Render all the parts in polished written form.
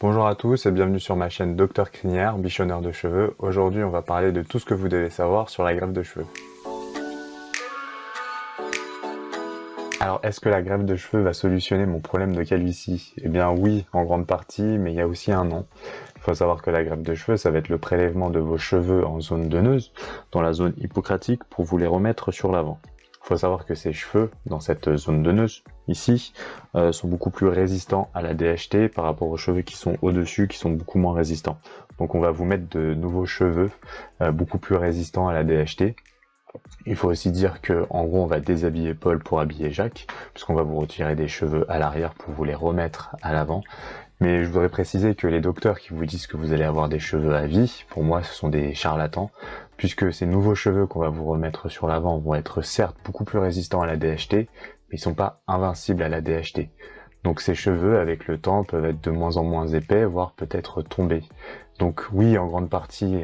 Bonjour à tous et bienvenue sur ma chaîne Docteur Crinière, bichonneur de cheveux. Aujourd'hui, on va parler de tout ce que vous devez savoir sur la greffe de cheveux. Alors, est-ce que la greffe de cheveux va solutionner mon problème de calvitie? Eh bien oui, en grande partie, mais il y a aussi un non. Il faut savoir que la greffe de cheveux, ça va être le prélèvement de vos cheveux en zone donneuse, dans la zone hypocratique, pour vous les remettre sur l'avant. Il faut savoir que ces cheveux, dans cette zone donneuse, ici, sont beaucoup plus résistants à la DHT par rapport aux cheveux qui sont au-dessus, qui sont beaucoup moins résistants. Donc on va vous mettre de nouveaux cheveux beaucoup plus résistants à la DHT. Il faut aussi dire que, en gros, on va déshabiller Paul pour habiller Jacques, puisqu'on va vous retirer des cheveux à l'arrière pour vous les remettre à l'avant. Mais je voudrais préciser que les docteurs qui vous disent que vous allez avoir des cheveux à vie, pour moi, ce sont des charlatans, puisque ces nouveaux cheveux qu'on va vous remettre sur l'avant vont être certes beaucoup plus résistants à la DHT, mais ils sont pas invincibles à la DHT. Donc ces cheveux, avec le temps, peuvent être de moins en moins épais, voire peut-être tomber. Donc oui, en grande partie,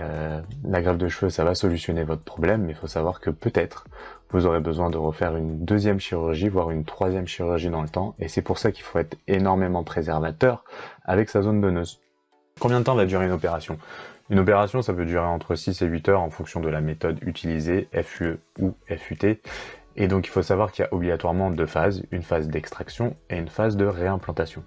la greffe de cheveux, ça va solutionner votre problème, mais il faut savoir que peut-être vous aurez besoin de refaire une deuxième chirurgie, voire une troisième chirurgie dans le temps, et c'est pour ça qu'il faut être énormément préservateur avec sa zone donneuse. Combien de temps va durer une opération? Une opération, ça peut durer entre 6 et 8 heures en fonction de la méthode utilisée, FUE ou FUT. Et donc il faut savoir qu'il y a obligatoirement deux phases, une phase d'extraction et une phase de réimplantation.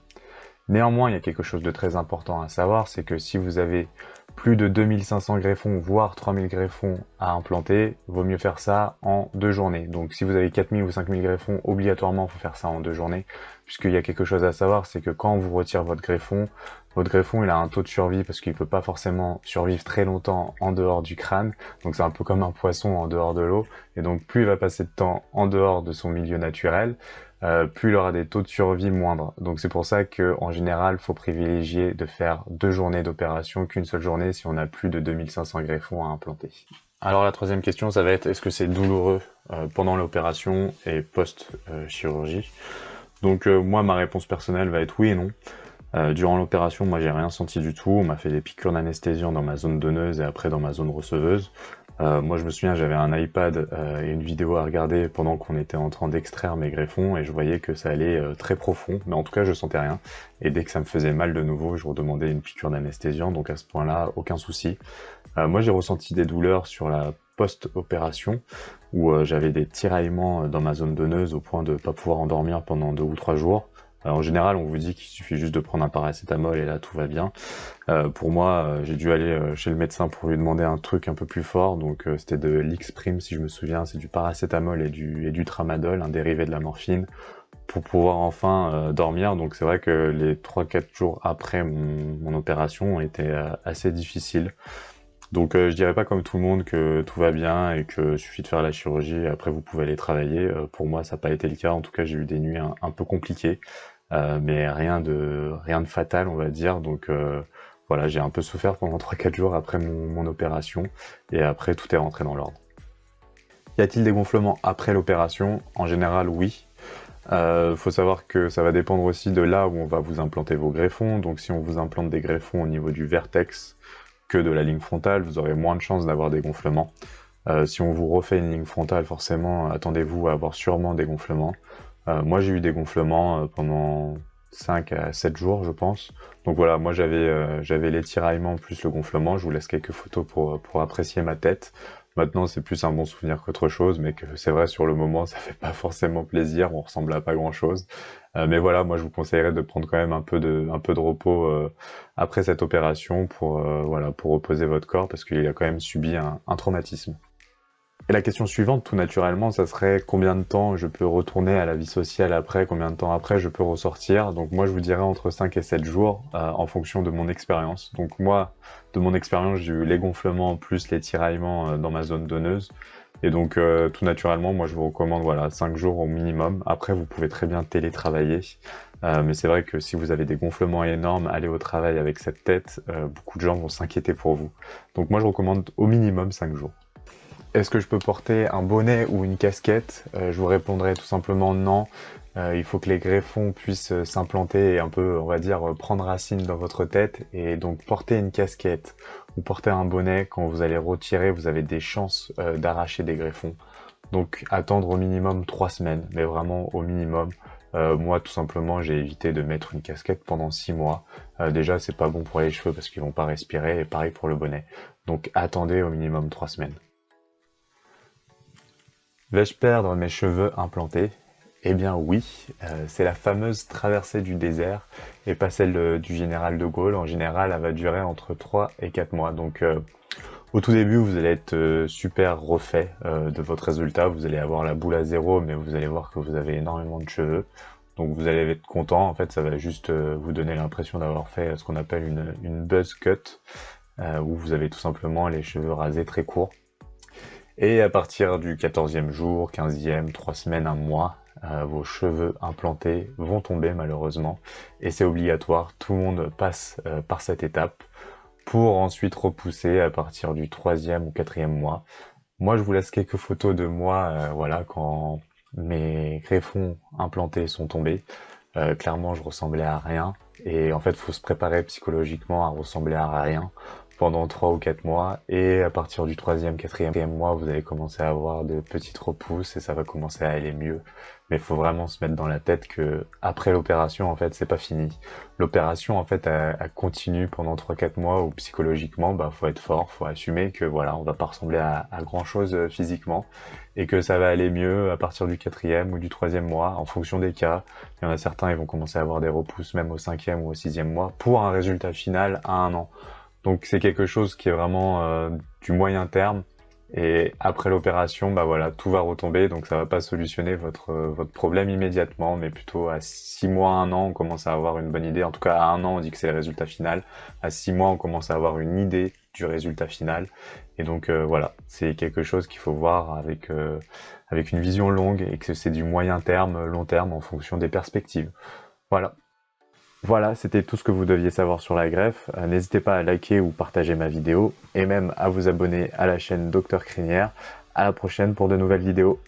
Néanmoins, il y a quelque chose de très important à savoir, c'est que si vous avez plus de 2500 greffons, voire 3000 greffons à implanter, vaut mieux faire ça en 2 journées. Donc si vous avez 4000 ou 5000 greffons, obligatoirement, il faut faire ça en 2 journées, puisqu'il y a quelque chose à savoir, c'est que quand on vous retire votre greffon, il a un taux de survie parce qu'il peut pas forcément survivre très longtemps en dehors du crâne, donc c'est un peu comme un poisson en dehors de l'eau, et donc plus il va passer de temps en dehors de son milieu naturel, plus il aura des taux de survie moindres. Donc c'est pour ça que en général, il faut privilégier de faire 2 journées d'opération qu'une seule journée si on a plus de 2500 greffons à implanter. Alors la troisième question, ça va être est-ce que c'est douloureux pendant l'opération et post-chirurgie? Donc moi, ma réponse personnelle va être oui et non. Durant l'opération, moi j'ai rien senti du tout, on m'a fait des piqûres d'anesthésiant dans ma zone donneuse et après dans ma zone receveuse. Moi je me souviens, j'avais un iPad et une vidéo à regarder pendant qu'on était en train d'extraire mes greffons et je voyais que ça allait très profond, mais en tout cas je sentais rien. Et dès que ça me faisait mal de nouveau, je redemandais une piqûre d'anesthésiant, donc à ce point-là, aucun souci. Moi j'ai ressenti des douleurs sur la post-opération où j'avais des tiraillements dans ma zone donneuse au point de pas pouvoir endormir pendant 2 ou 3 jours. En général, on vous dit qu'il suffit juste de prendre un paracétamol et là tout va bien. Pour moi, j'ai dû aller chez le médecin pour lui demander un truc un peu plus fort, donc c'était de l'X-Prime si je me souviens, c'est du paracétamol et du tramadol, un dérivé de la morphine, pour pouvoir enfin dormir. Donc c'est vrai que les 3-4 jours après mon opération ont été assez difficiles. Donc je dirais pas comme tout le monde que tout va bien et que suffit de faire la chirurgie et après vous pouvez aller travailler. Pour moi ça n'a pas été le cas, en tout cas j'ai eu des nuits un peu compliquées, mais rien de fatal on va dire. Donc voilà, j'ai un peu souffert pendant 3-4 jours après mon opération et après tout est rentré dans l'ordre. Y a-t-il des gonflements après l'opération? En général oui. Faut savoir que ça va dépendre aussi de là où on va vous implanter vos greffons. Donc si on vous implante des greffons au niveau du vertex que de la ligne frontale, vous aurez moins de chances d'avoir des gonflements. Si on vous refait une ligne frontale, forcément, attendez-vous à avoir sûrement des gonflements. Moi, j'ai eu des gonflements pendant 5 à 7 jours, je pense. Donc voilà, moi j'avais les tiraillements plus le gonflement. Je vous laisse quelques photos pour apprécier ma tête. Maintenant, c'est plus un bon souvenir qu'autre chose, mais que c'est vrai, sur le moment, ça fait pas forcément plaisir, on ressemble à pas grand-chose. Mais voilà, moi, je vous conseillerais de prendre quand même un peu de repos après cette opération voilà, pour reposer votre corps, parce qu'il a quand même subi un traumatisme. Et la question suivante, tout naturellement, ça serait combien de temps je peux retourner à la vie sociale après, combien de temps après je peux ressortir. Donc moi je vous dirais entre 5 et 7 jours en fonction de mon expérience. Donc moi, de mon expérience, j'ai eu les gonflements plus les tiraillements dans ma zone donneuse. Et donc tout naturellement, moi je vous recommande voilà 5 jours au minimum. Après vous pouvez très bien télétravailler. Mais c'est vrai que si vous avez des gonflements énormes, aller au travail avec cette tête, beaucoup de gens vont s'inquiéter pour vous. Donc moi je recommande au minimum 5 jours. Est-ce que je peux porter un bonnet ou une casquette? Je vous répondrai tout simplement non. Il faut que les greffons puissent s'implanter et un peu, on va dire, prendre racine dans votre tête. Et donc porter une casquette ou porter un bonnet, quand vous allez retirer, vous avez des chances d'arracher des greffons. Donc attendre au minimum 3 semaines, mais vraiment au minimum. Moi, tout simplement, j'ai évité de mettre une casquette pendant 6 mois. Déjà, c'est pas bon pour les cheveux parce qu'ils vont pas respirer, et pareil pour le bonnet. Donc attendez au minimum 3 semaines. Vais-je perdre mes cheveux implantés? Eh bien oui, c'est la fameuse traversée du désert et pas celle du général de Gaulle. En général, elle va durer entre 3 et 4 mois. Donc au tout début, vous allez être super refait de votre résultat. Vous allez avoir la boule à zéro, mais vous allez voir que vous avez énormément de cheveux. Donc vous allez être content. En fait, ça va juste vous donner l'impression d'avoir fait ce qu'on appelle une buzz cut, où vous avez tout simplement les cheveux rasés très courts. Et à partir du 14e jour, 15e, 3 semaines, un mois, vos cheveux implantés vont tomber malheureusement. Et c'est obligatoire, tout le monde passe par cette étape pour ensuite repousser à partir du 3e ou 4e mois. Moi, je vous laisse quelques photos de moi, voilà, quand mes greffons implantés sont tombés. Clairement, je ressemblais à rien. Et en fait, il faut se préparer psychologiquement à ressembler à rien pendant 3 ou 4 mois. Et à partir du 3e, 4e mois, vous allez commencer à avoir de petites repousses et ça va commencer à aller mieux. Mais il faut vraiment se mettre dans la tête que après l'opération, en fait, c'est pas fini. L'opération, en fait, elle continue pendant 3-4 mois où psychologiquement, bah, faut être fort, faut assumer que voilà, on va pas ressembler à grand chose physiquement et que ça va aller mieux à partir du 4e ou du 3e mois en fonction des cas. Il y en a certains, ils vont commencer à avoir des repousses même au 5e ou au 6e mois pour un résultat final à 1 an. Donc c'est quelque chose qui est vraiment du moyen terme. Et après l'opération, bah voilà, tout va retomber, donc ça va pas solutionner votre problème immédiatement, mais plutôt à 6 mois, 1 an, on commence à avoir une bonne idée. En tout cas, à 1 an, on dit que c'est le résultat final. À 6 mois, on commence à avoir une idée du résultat final. Et donc voilà, c'est quelque chose qu'il faut voir avec une vision longue et que c'est du moyen terme, long terme en fonction des perspectives. Voilà. Voilà, c'était tout ce que vous deviez savoir sur la greffe. N'hésitez pas à liker ou partager ma vidéo et même à vous abonner à la chaîne Dr Crinière. À la prochaine pour de nouvelles vidéos.